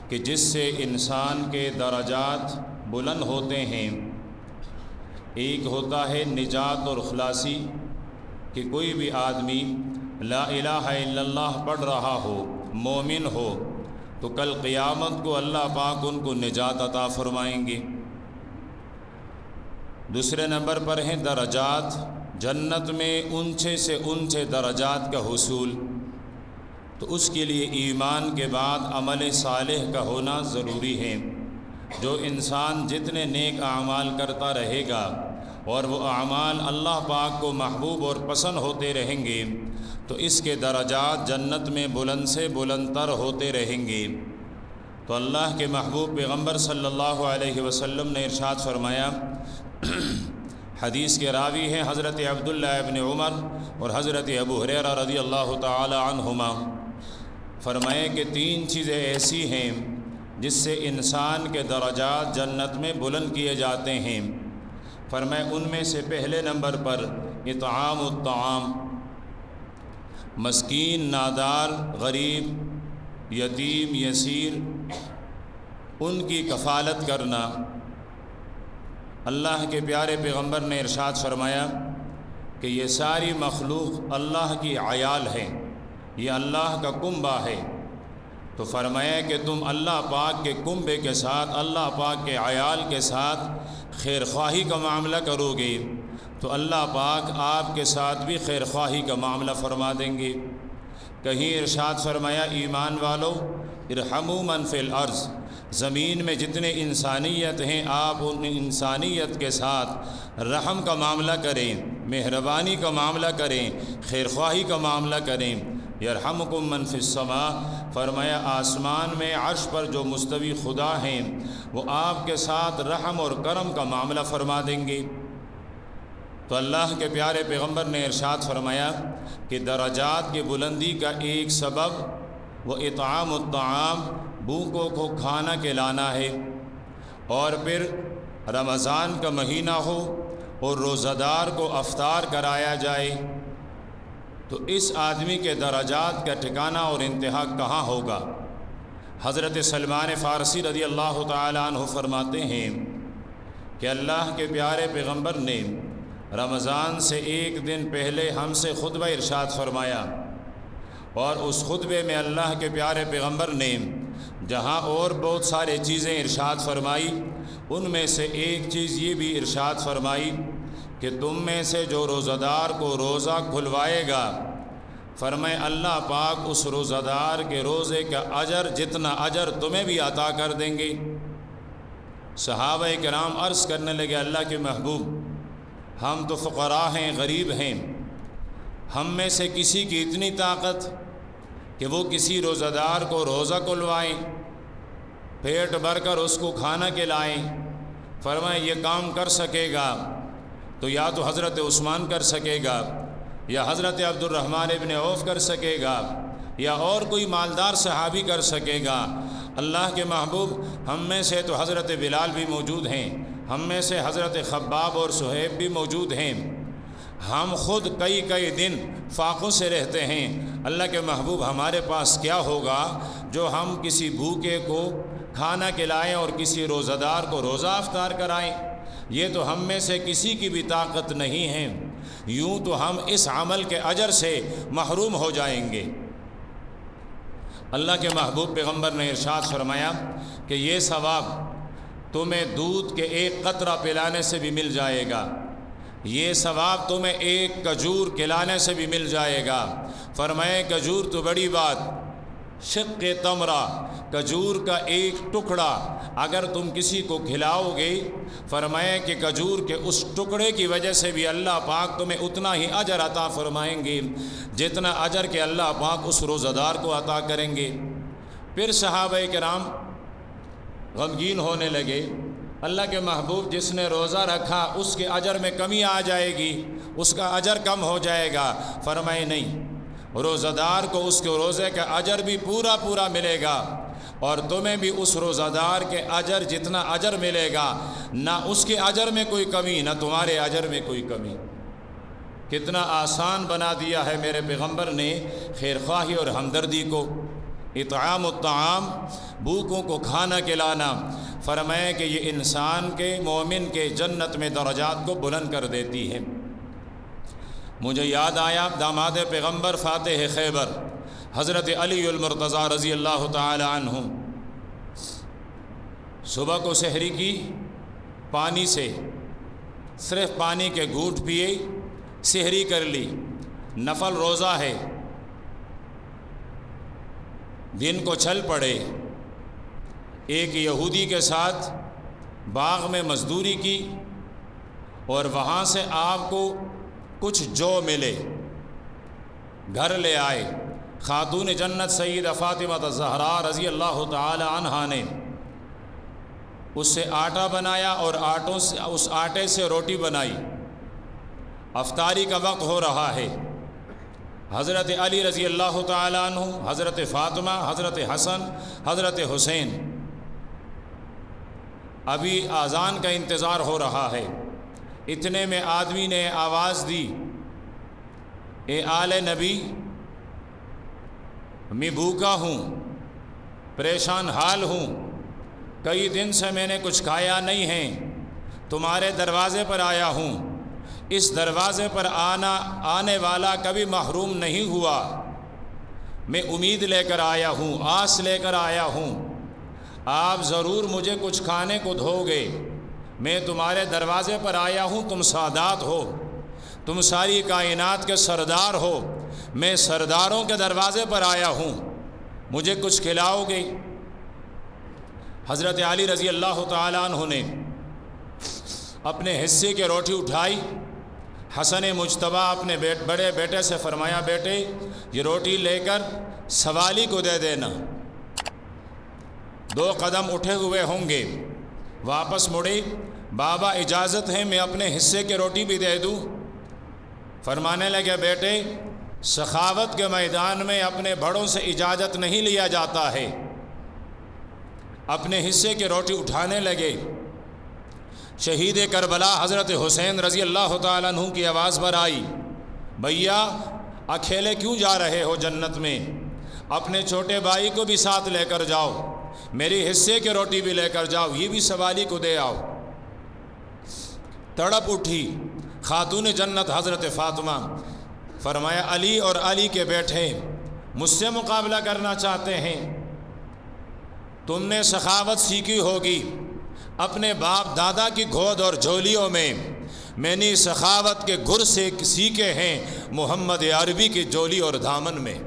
کہ جس سے انسان کے درجات بلند ہوتے ہیں۔ ایک ہوتا ہے نجات اور خلاصی، کہ کوئی بھی آدمی لا الہ الا اللہ پڑھ رہا ہو، مومن ہو، تو کل قیامت کو اللہ پاک ان کو نجات عطا فرمائیں گے۔ دوسرے نمبر پر ہیں درجات، جنت میں اونچے سے اونچے درجات کا حصول، تو اس کے لیے ایمان کے بعد عمل صالح کا ہونا ضروری ہے۔ جو انسان جتنے نیک اعمال کرتا رہے گا اور وہ اعمال اللہ پاک کو محبوب اور پسند ہوتے رہیں گے، تو اس کے درجات جنت میں بلند سے بلند تر ہوتے رہیں گے۔ تو اللہ کے محبوب پیغمبر صلی اللہ علیہ وسلم نے ارشاد فرمایا، حدیث کے راوی ہیں حضرت عبداللہ ابن عمر اور حضرت ابو ہریرہ رضی اللہ تعالی عنہما، فرمائے کہ 3 چیزیں ایسی ہیں جس سے انسان کے درجات جنت میں بلند کیے جاتے ہیں۔ فرمائے ان میں سے پہلے نمبر پر اطعام الطعام، مسکین، نادار، غریب، یتیم، یسیر، ان کی کفالت کرنا۔ اللہ کے پیارے پیغمبر نے ارشاد فرمایا کہ یہ ساری مخلوق اللہ کی عیال ہے، یہ اللہ کا کنبہ ہے، تو فرمایا کہ تم اللہ پاک کے کنبے کے ساتھ، اللہ پاک کے عیال کے ساتھ خیر خواہی کا معاملہ کرو گے تو اللہ پاک آپ کے ساتھ بھی خیر خواہی کا معاملہ فرما دیں گے۔ کہیں ارشاد فرمایا، ایمان والو ارحموا من فی الارض، زمین میں جتنے انسانیت ہیں آپ ان انسانیت کے ساتھ رحم کا معاملہ کریں، مہربانی کا معاملہ کریں، خیر خواہی کا معاملہ کریں۔ یرحمکم من فی السماء، فرمایا آسمان میں عرش پر جو مستوی خدا ہیں وہ آپ کے ساتھ رحم اور کرم کا معاملہ فرما دیں گے۔ تو اللہ کے پیارے پیغمبر نے ارشاد فرمایا کہ درجات کی بلندی کا ایک سبب وہ اطعام الطعام، بھوکوں کو کھانا کھلانا ہے، اور پھر رمضان کا مہینہ ہو اور روزہ دار کو افطار کرایا جائے، تو اس آدمی کے درجات کا ٹھکانہ اور انتہا کہاں ہوگا؟ حضرت سلمان فارسی رضی اللہ تعالی عنہ فرماتے ہیں کہ اللہ کے پیارے پیغمبر نے رمضان سے ایک دن پہلے ہم سے خطبہ ارشاد فرمایا، اور اس خطبے میں اللہ کے پیارے پیغمبر نے جہاں اور بہت سارے چیزیں ارشاد فرمائی، ان میں سے ایک چیز یہ بھی ارشاد فرمائی کہ تم میں سے جو روزہ دار کو روزہ کھلوائے گا، فرمائے اللہ پاک اس روزہ دار کے روزے کا اجر جتنا اجر تمہیں بھی عطا کر دیں گے۔ صحابہ کرام عرض کرنے لگے، اللہ کے محبوب ہم تو فقراء ہیں، غریب ہیں، ہم میں سے کسی کی اتنی طاقت کہ وہ کسی روزہ دار کو روزہ کھلوائیں، پیٹ بھر کر اس کو کھانا کھلائیں؟ فرمائے یہ کام کر سکے گا تو یا تو حضرت عثمان کر سکے گا، یا حضرت عبد الرحمن ابن عوف کر سکے گا، یا اور کوئی مالدار صحابی کر سکے گا۔ اللہ کے محبوب ہم میں سے تو حضرت بلال بھی موجود ہیں، ہم میں سے حضرت خباب اور صہیب بھی موجود ہیں، ہم خود کئی دن فاقوں سے رہتے ہیں، اللہ کے محبوب ہمارے پاس کیا ہوگا جو ہم کسی بھوکے کو کھانا کھلائیں اور کسی روزہ دار کو روزہ افطار کرائیں؟ یہ تو ہم میں سے کسی کی بھی طاقت نہیں ہے، یوں تو ہم اس عمل کے اجر سے محروم ہو جائیں گے۔ اللہ کے محبوب پیغمبر نے ارشاد فرمایا کہ یہ ثواب تمہیں دودھ کے ایک قطرہ پلانے سے بھی مل جائے گا، یہ ثواب تمہیں ایک کھجور کھلانے سے بھی مل جائے گا۔ فرمائے کھجور تو بڑی بات، شق تمرہ، کھجور کا ایک ٹکڑا اگر تم کسی کو کھلاؤ گے، فرمائے کہ کھجور کے اس ٹکڑے کی وجہ سے بھی اللہ پاک تمہیں اتنا ہی اجر عطا فرمائیں گے جتنا اجر کہ اللہ پاک اس روزہ دار کو عطا کریں گے۔ پھر صحابہ کرام غمگین ہونے لگے، اللہ کے محبوب جس نے روزہ رکھا اس کے اجر میں کمی آ جائے گی، اس کا اجر کم ہو جائے گا۔ فرمائے نہیں، روزہ دار کو اس کے روزے کا اجر بھی پورا ملے گا، اور تمہیں بھی اس روزہ دار کے اجر جتنا اجر ملے گا، نہ اس کے اجر میں کوئی کمی نہ تمہارے اجر میں کوئی کمی۔ کتنا آسان بنا دیا ہے میرے پیغمبر نے خیر خواہی اور ہمدردی کو۔ اطعام الطعام، بھوکوں کو کھانا کھلانا، فرمایا کہ یہ انسان کے مومن کے جنت میں درجات کو بلند کر دیتی ہے۔ مجھے یاد آیا داماد پیغمبر فاتح خیبر حضرت علی المرتضیٰ رضی اللہ تعالی عنہ صبح کو سحری کی، پانی سے صرف پانی کے گھونٹ پیے، سحری کر لی، نفل روزہ ہے، دن کو چل پڑے، ایک یہودی کے ساتھ باغ میں مزدوری کی اور وہاں سے آپ کو کچھ جو ملے، گھر لے آئے۔ خاتون جنت سیدہ فاطمہ الزہراء رضی اللہ تعالی عنہا نے اس سے آٹا بنایا اور اس آٹے سے روٹی بنائی۔ افطاری کا وقت ہو رہا ہے، حضرت علی رضی اللہ تعالی عنہ، حضرت فاطمہ، حضرت حسن، حضرت حسین، ابھی اذان کا انتظار ہو رہا ہے۔ اتنے میں آدمی نے آواز دی، اے آل نبی، میں بھوکا ہوں، پریشان حال ہوں، کئی دن سے میں نے کچھ کھایا نہیں ہے، تمہارے دروازے پر آیا ہوں۔ اس دروازے پر آنے والا کبھی محروم نہیں ہوا، میں امید لے کر آیا ہوں، آس لے کر آیا ہوں، آپ ضرور مجھے کچھ کھانے کو دو گے۔ میں تمہارے دروازے پر آیا ہوں، تم سادات ہو، تم ساری کائنات کے سردار ہو، میں سرداروں کے دروازے پر آیا ہوں، مجھے کچھ کھلاؤ گے؟ حضرت علی رضی اللہ تعالیٰ عنہ نے اپنے حصے کی روٹی اٹھائی، حسن مجتبیٰ اپنے بڑے بیٹے سے فرمایا، بیٹے یہ روٹی لے کر سوالی کو دے دینا۔ 2 قدم اٹھے ہوئے ہوں گے، واپس مڑے، بابا اجازت ہے میں اپنے حصے کی روٹی بھی دے دوں؟ فرمانے لگے، بیٹے سخاوت کے میدان میں اپنے بڑوں سے اجازت نہیں لیا جاتا ہے۔ اپنے حصے کی روٹی اٹھانے لگے۔ شہید کربلا حضرت حسین رضی اللہ تعالیٰ عنہ کی آواز پر آئی، بھیا اکیلے کیوں جا رہے ہو جنت میں؟ اپنے چھوٹے بھائی کو بھی ساتھ لے کر جاؤ، میری حصے کی روٹی بھی لے کر جاؤ، یہ بھی سوالی کو دے آؤ۔ تڑپ اٹھی خاتون جنت حضرت فاطمہ، فرمایا، علی اور علی کے بیٹے مجھ سے مقابلہ کرنا چاہتے ہیں؟ تم نے سخاوت سیکھی ہوگی اپنے باپ دادا کی گود اور جھولیوں میں نے سخاوت کے گر سے سیکھے ہیں محمد عربی کی جولی اور دامن میں۔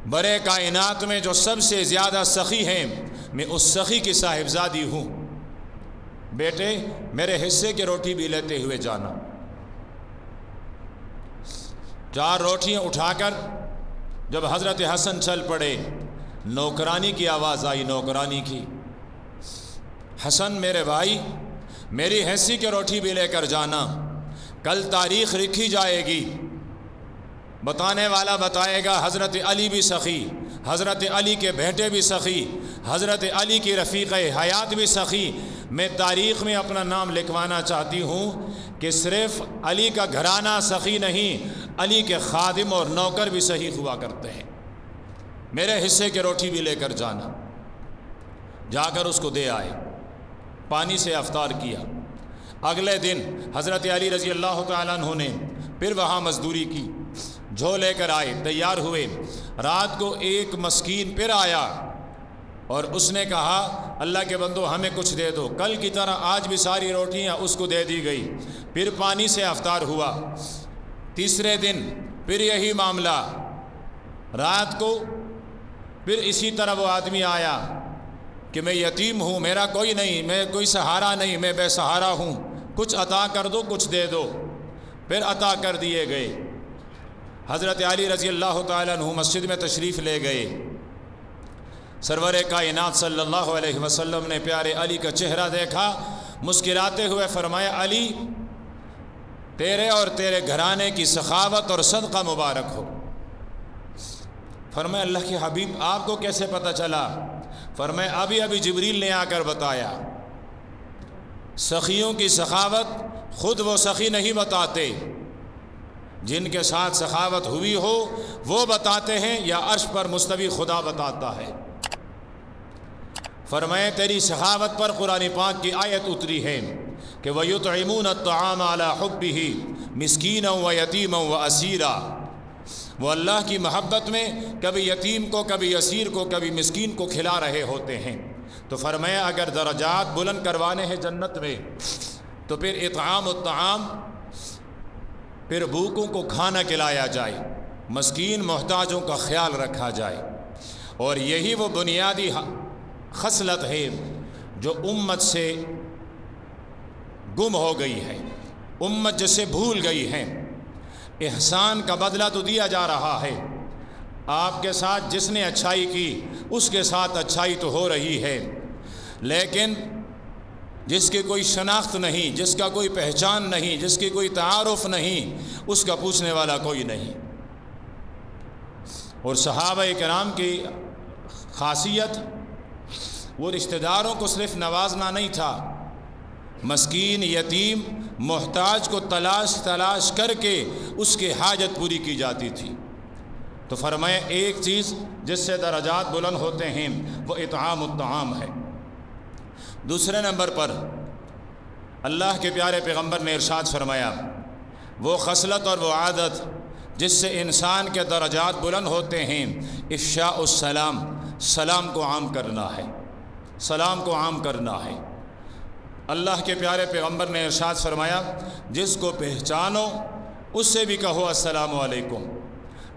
برے کائنات میں جو سب سے زیادہ سخی ہیں، میں اس سخی کی صاحبزادی ہوں۔ بیٹے میرے حصے کی روٹی بھی لیتے ہوئے جانا۔ 4 روٹیاں اٹھا کر جب حضرت حسن چل پڑے، نوکرانی کی آواز آئی، نوکرانی کی، حسن میرے بھائی میری حصے کی روٹی بھی لے کر جانا، کل تاریخ لکھی جائے گی، بتانے والا بتائے گا حضرت علی بھی سخی، حضرت علی کے بیٹے بھی سخی، حضرت علی کی رفیق حیات بھی سخی۔ میں تاریخ میں اپنا نام لکھوانا چاہتی ہوں کہ صرف علی کا گھرانہ سخی نہیں، علی کے خادم اور نوکر بھی سخی ہوا کرتے ہیں، میرے حصے کی روٹی بھی لے کر جانا۔ جا کر اس کو دے آئے، پانی سے افطار کیا۔ اگلے دن حضرت علی رضی اللہ تعالیٰ عنہ نے پھر وہاں مزدوری کی، جو لے کر آئے، تیار ہوئے۔ رات کو ایک مسکین پھر آیا اور اس نے کہا، اللہ کے بندو ہمیں کچھ دے دو۔ کل کی طرح آج بھی ساری روٹیاں اس کو دے دی گئی، پھر پانی سے افطار ہوا۔ تیسرے دن پھر یہی معاملہ، رات کو پھر اسی طرح وہ آدمی آیا کہ میں یتیم ہوں، میرا کوئی نہیں، میں کوئی سہارا نہیں، میں بے سہارا ہوں، کچھ عطا کر دو، کچھ دے دو۔ پھر عطا کر دیے گئے۔ حضرت علی رضی اللہ تعالیٰ عنہ مسجد میں تشریف لے گئے۔ سرور کائنات صلی اللہ علیہ وسلم نے پیارے علی کا چہرہ دیکھا، مسکراتے ہوئے فرمایا، علی تیرے اور تیرے گھرانے کی سخاوت اور صدقہ مبارک ہو۔ فرمایا، اللہ کے حبیب آپ کو کیسے پتہ چلا؟ فرمایا، ابھی جبریل نے آ کر بتایا۔ سخیوں کی سخاوت خود وہ سخی نہیں بتاتے، جن کے ساتھ سخاوت ہوئی ہو وہ بتاتے ہیں یا عرش پر مستوی خدا بتاتا ہے؟ فرمائے تیری سخاوت پر قرآن پاک کی آیت اتری ہے کہ وَيُطْعِمُونَ الطَّعَامَ عَلَى حُبِّهِ مِسْكِينًا وَيَتِيمًا وَأَسِيرًا، وہ اللہ کی محبت میں کبھی یتیم کو، کبھی اسیر کو، کبھی مسکین کو کھلا رہے ہوتے ہیں۔ تو فرمایا اگر درجات بلند کروانے ہیں جنت میں تو پھر اطعام الطعام، پھر بھوکوں کو کھانا کھلایا جائے، مسکین محتاجوں کا خیال رکھا جائے۔ اور یہی وہ بنیادی خصلت ہے جو امت سے گم ہو گئی ہے، امت جسے بھول گئی ہے۔ احسان کا بدلہ تو دیا جا رہا ہے، آپ کے ساتھ جس نے اچھائی کی اس کے ساتھ اچھائی تو ہو رہی ہے، لیکن جس کی کوئی شناخت نہیں، جس کا کوئی پہچان نہیں، جس کی کوئی تعارف نہیں، اس کا پوچھنے والا کوئی نہیں۔ اور صحابہ کرام کی خاصیت وہ رشتہ داروں کو صرف نوازنا نہیں تھا، مسکین، یتیم، محتاج کو تلاش کر کے اس کی حاجت پوری کی جاتی تھی۔ تو فرمایا ایک چیز جس سے درجات بلند ہوتے ہیں وہ اطعام الطعام ہے۔ دوسرے نمبر پر اللہ کے پیارے پیغمبر نے ارشاد فرمایا وہ خصلت اور وہ عادت جس سے انسان کے درجات بلند ہوتے ہیں، افشاء السلام، سلام کو عام کرنا ہے، سلام کو عام کرنا ہے۔ اللہ کے پیارے پیغمبر نے ارشاد فرمایا جس کو پہچانو اس سے بھی کہو السلام علیکم،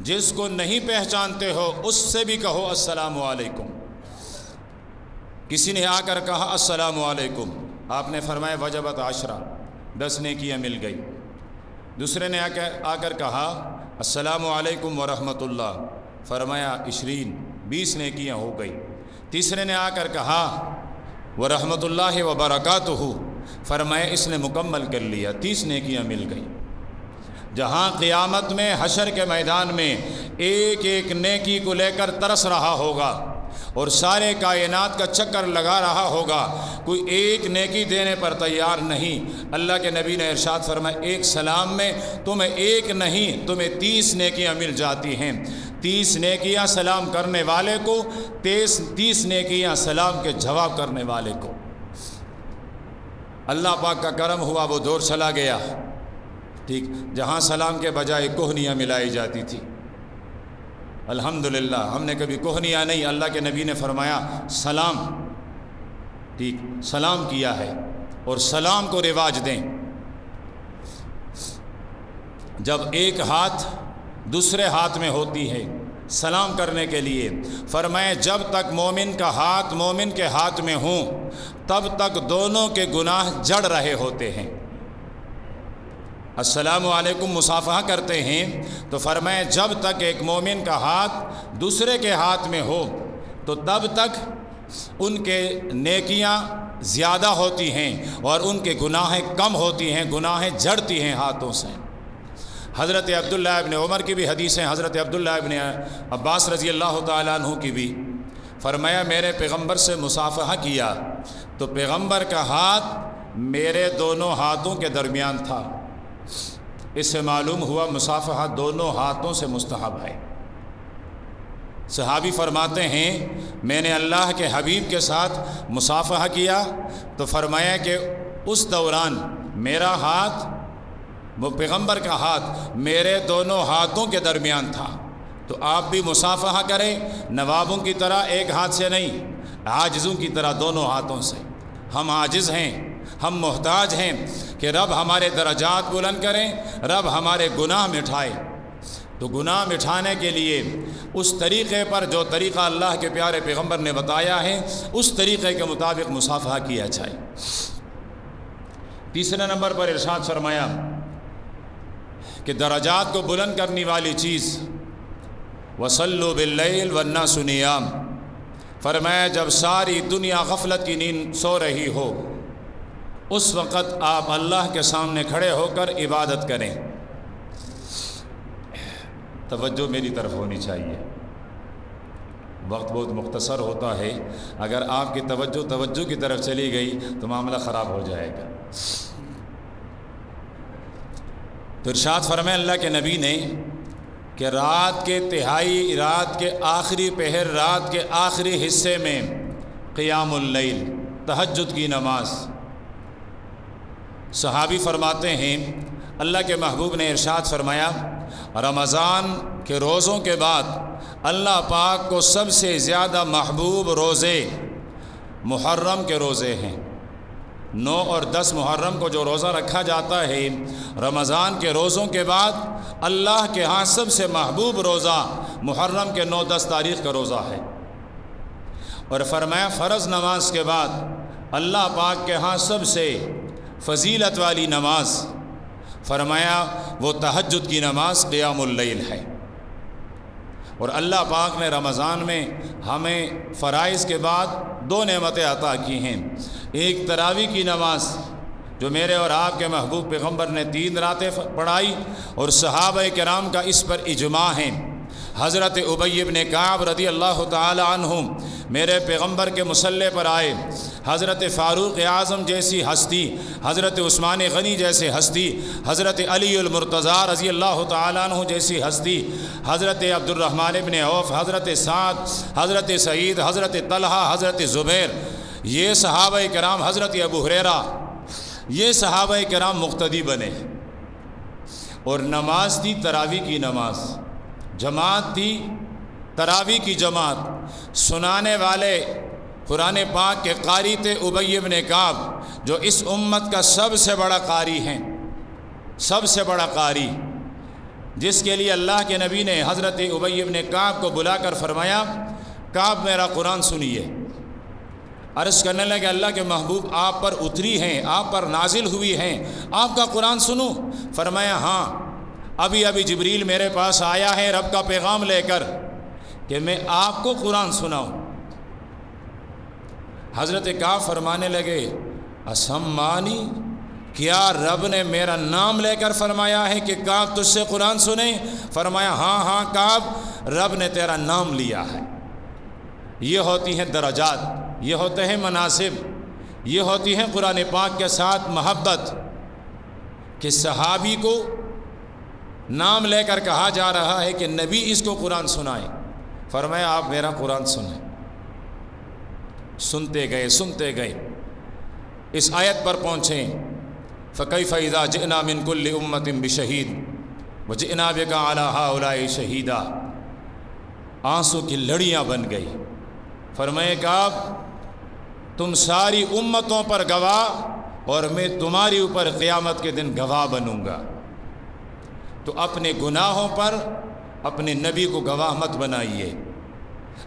جس کو نہیں پہچانتے ہو اس سے بھی کہو السلام علیکم۔ کسی نے آ کر کہا السلام علیکم، آپ نے فرمایا وجبت 10، 10 نیکیاں مل گئی۔ دوسرے نے آ کر کہا السلام علیکم ورحمۃ اللہ، فرمایا 20، 20 نیکیاں ہو گئی۔ تیسرے نے آ کر کہا ورحمۃ اللہ وبرکاتہ، فرمایا اس نے مکمل کر لیا، 30 نیکیاں مل گئی۔ جہاں قیامت میں حشر کے میدان میں ایک ایک نیکی کو لے کر ترس رہا ہوگا اور سارے کائنات کا چکر لگا رہا ہوگا، کوئی ایک نیکی دینے پر تیار نہیں۔ اللہ کے نبی نے ارشاد فرمایا ایک سلام میں تمہیں ایک نہیں، تمہیں 30 نیکیاں مل جاتی ہیں۔ 30 نیکیاں سلام کرنے والے کو، 30 نیکیاں سلام کے جواب کرنے والے کو۔ اللہ پاک کا کرم ہوا، وہ دور چلا گیا، ٹھیک، جہاں سلام کے بجائے کوہنیاں ملائی جاتی تھی۔ الحمدللہ ہم نے کبھی کوہنیاں نہیں، اللہ کے نبی نے فرمایا سلام، ٹھیک، سلام کیا ہے اور سلام کو رواج دیں۔ جب ایک ہاتھ دوسرے ہاتھ میں ہوتی ہے سلام کرنے کے لیے، فرمایا جب تک مومن کا ہاتھ مومن کے ہاتھ میں ہوں تب تک دونوں کے گناہ جڑ رہے ہوتے ہیں۔ السلام علیکم مصافحہ کرتے ہیں تو فرمایا جب تک ایک مومن کا ہاتھ دوسرے کے ہاتھ میں ہو تو تب تک ان کے نیکیاں زیادہ ہوتی ہیں اور ان کے گناہیں کم ہوتی ہیں، گناہیں جڑتی ہیں ہاتھوں سے۔ حضرت عبداللہ ابن عمر کی بھی حدیث ہیں، حضرت عبداللہ ابن عباس رضی اللہ تعالیٰ عنہ کی بھی، فرمایا میرے پیغمبر سے مصافحہ کیا تو پیغمبر کا ہاتھ میرے دونوں ہاتھوں کے درمیان تھا۔ اس سے معلوم ہوا مصافحہ دونوں ہاتھوں سے مستحب ہے۔ صحابی فرماتے ہیں میں نے اللہ کے حبیب کے ساتھ مصافحہ کیا تو فرمایا کہ اس دوران میرا ہاتھ، وہ پیغمبر کا ہاتھ میرے دونوں ہاتھوں کے درمیان تھا۔ تو آپ بھی مصافحہ کریں، نوابوں کی طرح ایک ہاتھ سے نہیں، عاجزوں کی طرح دونوں ہاتھوں سے۔ ہم عاجز ہیں، ہم محتاج ہیں کہ رب ہمارے درجات بلند کریں، رب ہمارے گناہ مٹھائے۔ تو گناہ مٹھانے کے لیے اس طریقے پر جو طریقہ اللہ کے پیارے پیغمبر نے بتایا ہے اس طریقے کے مطابق مصافحہ کیا جائے۔ تیسرے نمبر پر ارشاد فرمایا کہ درجات کو بلند کرنے والی چیز وصلوا باللیل والناس نیام، فرمایا جب ساری دنیا غفلت کی نیند سو رہی ہو اس وقت آپ اللہ کے سامنے کھڑے ہو کر عبادت کریں۔ توجہ میری طرف ہونی چاہیے، وقت بہت مختصر ہوتا ہے، اگر آپ کی توجہ کی طرف چلی گئی تو معاملہ خراب ہو جائے گا۔ تو ارشاد فرمایا اللہ کے نبی نے کہ رات کے تہائی، رات کے آخری پہر، رات کے آخری حصے میں قیام اللیل، تہجد کی نماز۔ صحابی فرماتے ہیں اللہ کے محبوب نے ارشاد فرمایا رمضان کے روزوں کے بعد اللہ پاک کو سب سے زیادہ محبوب روزے محرم کے روزے ہیں۔ 9 اور 10 محرم کو جو روزہ رکھا جاتا ہے، رمضان کے روزوں کے بعد اللہ کے ہاں سب سے محبوب روزہ محرم کے 9-10 تاریخ کا روزہ ہے۔ اور فرمایا فرض نماز کے بعد اللہ پاک کے ہاں سب سے فضیلت والی نماز، فرمایا وہ تہجد کی نماز قیام اللیل ہے۔ اور اللہ پاک نے رمضان میں ہمیں فرائض کے بعد 2 نعمتیں عطا کی ہیں۔ ایک تراویح کی نماز جو میرے اور آپ کے محبوب پیغمبر نے 3 راتیں پڑھائی، اور صحابہ کرام کا اس پر اجماع ہے۔ حضرت ابی بن کعب رضی اللہ تعالی عنہ میرے پیغمبر کے مصلی پر آئے، حضرت فاروق اعظم جیسی ہستی، حضرت عثمان غنی جیسے ہستی، حضرت علی المرتضیٰ رضی اللہ تعالیٰ عنہ جیسی ہستی، حضرت عبد الرحمن بن عوف، حضرت سعد، حضرت سعید، حضرت طلحہ، حضرت زبیر، یہ صحابہ کرام، حضرت ابو ہریرہ، یہ صحابہ کرام مقتدی بنے۔ اور نماز تھی تراویح کی نماز، جماعت تھی تراویح کی جماعت۔ سنانے والے قرآن پاک کے قاری تھے ابی بن کعب، جو اس امت کا سب سے بڑا قاری ہیں، سب سے بڑا قاری، جس کے لیے اللہ کے نبی نے حضرت ابی بن کعب کو بلا کر فرمایا کعب میرا قرآن سنیے۔ عرض کرنے لگے اللہ کے محبوب آپ پر اتری ہیں، آپ پر نازل ہوئی ہیں، آپ کا قرآن سنوں؟ فرمایا ہاں، ابھی جبریل میرے پاس آیا ہے رب کا پیغام لے کر کہ میں آپ کو قرآن سناؤں۔ حضرت کعب فرمانے لگے اسمانی، کیا رب نے میرا نام لے کر فرمایا ہے کہ کعب تجھ سے قرآن سنے؟ فرمایا ہاں کعب، رب نے تیرا نام لیا ہے۔ یہ ہوتی ہیں درجات، یہ ہوتے ہیں مناسب، یہ ہوتی ہیں قرآن پاک کے ساتھ محبت، کہ صحابی کو نام لے کر کہا جا رہا ہے کہ نبی اس کو قرآن سنائیں۔ فرمایا آپ میرا قرآن سنیں۔ سنتے گئے اس آیت پر پہنچے فَكَيْفَ إِذَا جِئْنَا مِن كُلِّ أُمَّةٍ بِشَهِيدٍ وَجِئْنَا بِكَ عَلَى هَؤُلَاءِ شَهِيدًا۔ آنسو کی لڑیاں بن گئی۔ فرمایا کعب تم ساری امتوں پر گواہ اور میں تمہاری اوپر قیامت کے دن گواہ بنوں گا، تو اپنے گناہوں پر اپنے نبی کو گواہ مت بنائیے۔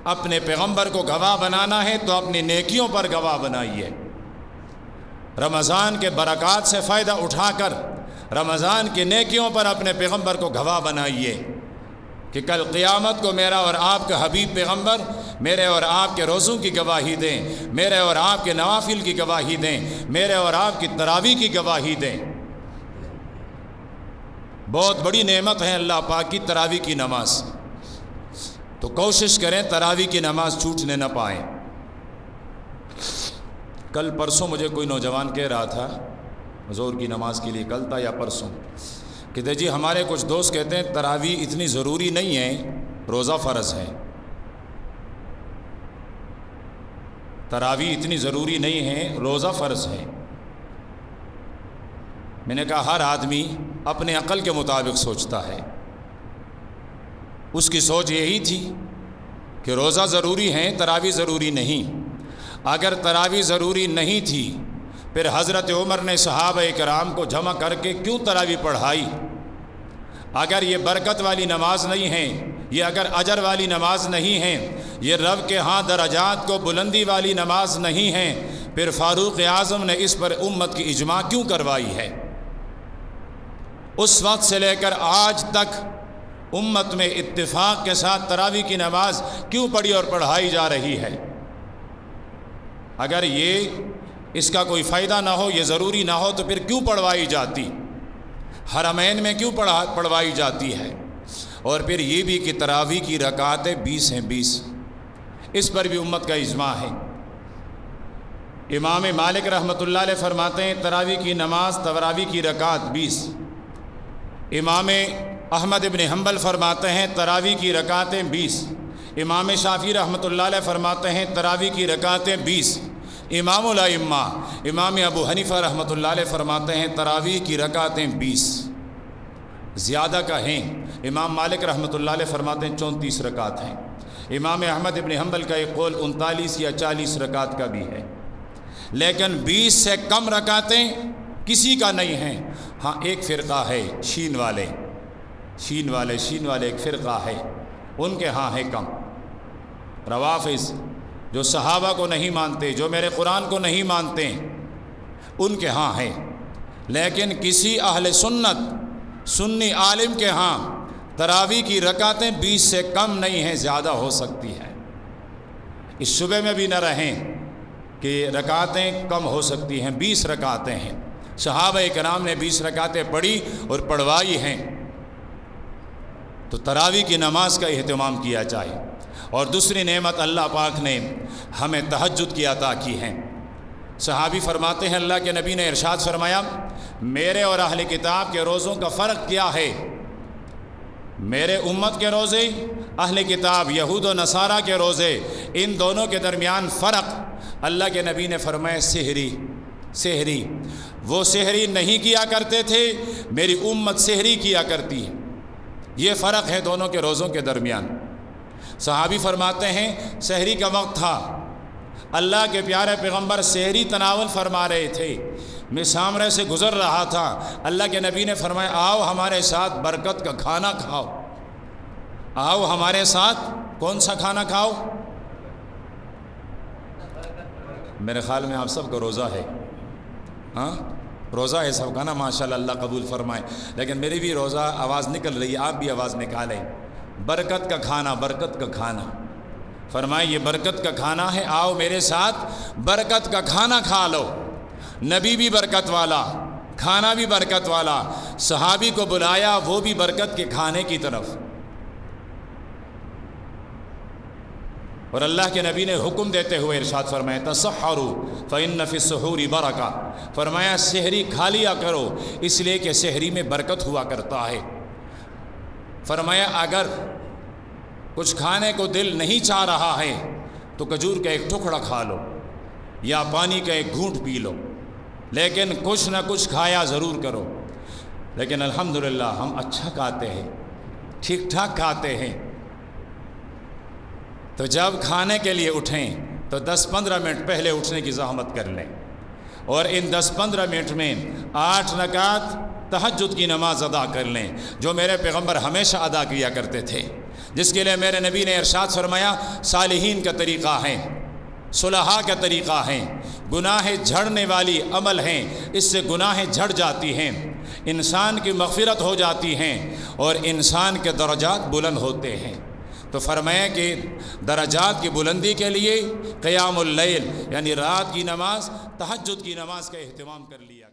اپنے پیغمبر کو گواہ بنانا ہے تو اپنی نیکیوں پر گواہ بنائیے۔ رمضان کے برکات سے فائدہ اٹھا کر رمضان کی نیکیوں پر اپنے پیغمبر کو گواہ بنائیے کہ کل قیامت کو میرا اور آپ کا حبیب پیغمبر میرے اور آپ کے روزوں کی گواہی دیں، میرے اور آپ کے نوافل کی گواہی دیں، میرے اور آپ کی تراویح کی گواہی دیں۔ بہت بڑی نعمت ہے اللہ پاک کی تراویح کی نماز، تو کوشش کریں تراویح کی نماز چھوٹنے نہ پائیں۔ کل پرسوں مجھے کوئی نوجوان کہہ رہا تھا، ظہر کی نماز کے لیے کل تھا یا پرسوں، کہتے جی ہمارے کچھ دوست کہتے ہیں تراویح اتنی ضروری نہیں ہے، روزہ فرض ہے۔ تراویح اتنی ضروری نہیں ہے، روزہ فرض ہے۔ میں نے کہا ہر آدمی اپنے عقل کے مطابق سوچتا ہے، اس کی سوچ یہی تھی کہ روزہ ضروری ہے، تراویح ضروری نہیں۔ اگر تراویح ضروری نہیں تھی پھر حضرت عمر نے صحابہ کرام کو جمع کر کے کیوں تراویح پڑھائی؟ اگر یہ برکت والی نماز نہیں ہے، یہ اگر اجر والی نماز نہیں ہے، یہ رب کے ہاں درجات کو بلندی والی نماز نہیں ہے، پھر فاروق اعظم نے اس پر امت کی اجماع کیوں کروائی ہے؟ اس وقت سے لے کر آج تک امت میں اتفاق کے ساتھ تراویح کی نماز کیوں پڑھی اور پڑھائی جا رہی ہے؟ اگر یہ اس کا کوئی فائدہ نہ ہو، یہ ضروری نہ ہو، تو پھر کیوں پڑھوائی جاتی؟ حرمین میں کیوں پڑھوائی جاتی ہے؟ اور پھر یہ بھی کہ تراویح کی رکعتیں 20 ہیں، 20، اس پر بھی امت کا اجماع ہے۔ امام مالک رحمۃ اللہ علیہ فرماتے ہیں تراویح کی نماز، تراویح کی رکعت 20، امام احمد ابن حنبل فرماتے ہیں تراویح کی رکعتیں 20، امام شافعی رحمۃ اللہ علیہ فرماتے ہیں تراویح کی رکعتیں 20، امام الائمہ امام ابو حنیفہ رحمۃ اللہ علیہ فرماتے ہیں تراویح کی رکعتیں 20، زیادہ کا ہیں امام مالک رحمۃ اللہ علیہ فرماتے ہیں 34 رکعت ہیں، امام احمد ابن حنبل کا ایک قول 39 یا 40 رکعت کا بھی ہے، لیکن 20 سے کم رکعتیں کسی کا نہیں ہیں۔ ہاں ایک فرقہ ہے شین والے ایک فرقہ ہے، ان کے ہاں ہے کم، روافض جو صحابہ کو نہیں مانتے، جو میرے قرآن کو نہیں مانتے، ان کے ہاں ہے، لیکن کسی اہل سنت سنی عالم کے ہاں تراویح کی رکعتیں 20 سے کم نہیں ہیں، زیادہ ہو سکتی ہے۔ اس شبے میں بھی نہ رہیں کہ رکعتیں کم ہو سکتی ہیں، 20 رکعتیں ہیں، صحابہ کرام نے 20 رکعتیں پڑھی اور پڑھوائی ہیں، تو تراویح کی نماز کا اہتمام کیا جائے۔ اور دوسری نعمت اللہ پاک نے ہمیں تہجد کی عطا کی ہے۔ صحابی فرماتے ہیں اللہ کے نبی نے ارشاد فرمایا میرے اور اہل کتاب کے روزوں کا فرق کیا ہے؟ میرے امت کے روزے، اہل کتاب یہود و نصارہ کے روزے، ان دونوں کے درمیان فرق اللہ کے نبی نے فرمایا سحری، وہ سحری نہیں کیا کرتے تھے، میری امت سحری کیا کرتی ہے، یہ فرق ہے دونوں کے روزوں کے درمیان۔ صحابی فرماتے ہیں سحری کا وقت تھا، اللہ کے پیارے پیغمبر سحری تناول فرما رہے تھے، میں سامنے سے گزر رہا تھا، اللہ کے نبی نے فرمایا آؤ ہمارے ساتھ برکت کا کھانا کھاؤ، آؤ ہمارے ساتھ کون سا کھانا کھاؤ؟ میرے خیال میں آپ سب کو روزہ ہے، ہاں روزہ ہے سب کا نا، ماشاءاللہ اللہ قبول فرمائے، لیکن میری بھی روزہ آواز نکل رہی ہے، آپ بھی آواز نکالیں۔ برکت کا کھانا فرمائے یہ برکت کا کھانا ہے، آؤ میرے ساتھ برکت کا کھانا کھا لو۔ نبی بھی برکت والا، کھانا بھی برکت والا، صحابی کو بلایا وہ بھی برکت کے کھانے کی طرف، اور اللہ کے نبی نے حکم دیتے ہوئے ارشاد فرمایا تسحروا فإن فی السحور برکہ، فرمایا سحری کھا لیا کرو اس لیے کہ سحری میں برکت ہوا کرتا ہے۔ فرمایا اگر کچھ کھانے کو دل نہیں چاہ رہا ہے تو کھجور کا ایک ٹکڑا کھا لو یا پانی کا ایک گھونٹ پی لو، لیکن کچھ نہ کچھ کھایا ضرور کرو۔ لیکن الحمدللہ ہم اچھا کھاتے ہیں، ٹھیک ٹھاک کھاتے ہیں، تو جب کھانے کے لیے اٹھیں تو 10-15 منٹ پہلے اٹھنے کی زحمت کر لیں، اور ان 10-15 منٹ میں 8 رکعت تہجد کی نماز ادا کر لیں جو میرے پیغمبر ہمیشہ ادا کیا کرتے تھے، جس کے لیے میرے نبی نے ارشاد فرمایا صالحین کا طریقہ ہے، صلحاء کا طریقہ ہے، گناہ جھڑنے والی عمل ہیں، اس سے گناہ جھڑ جاتی ہیں، انسان کی مغفرت ہو جاتی ہیں اور انسان کے درجات بلند ہوتے ہیں۔ تو فرمایا کہ درجات کی بلندی کے لیے قیام اللیل یعنی رات کی نماز، تہجد کی نماز کا اہتمام کر لیا۔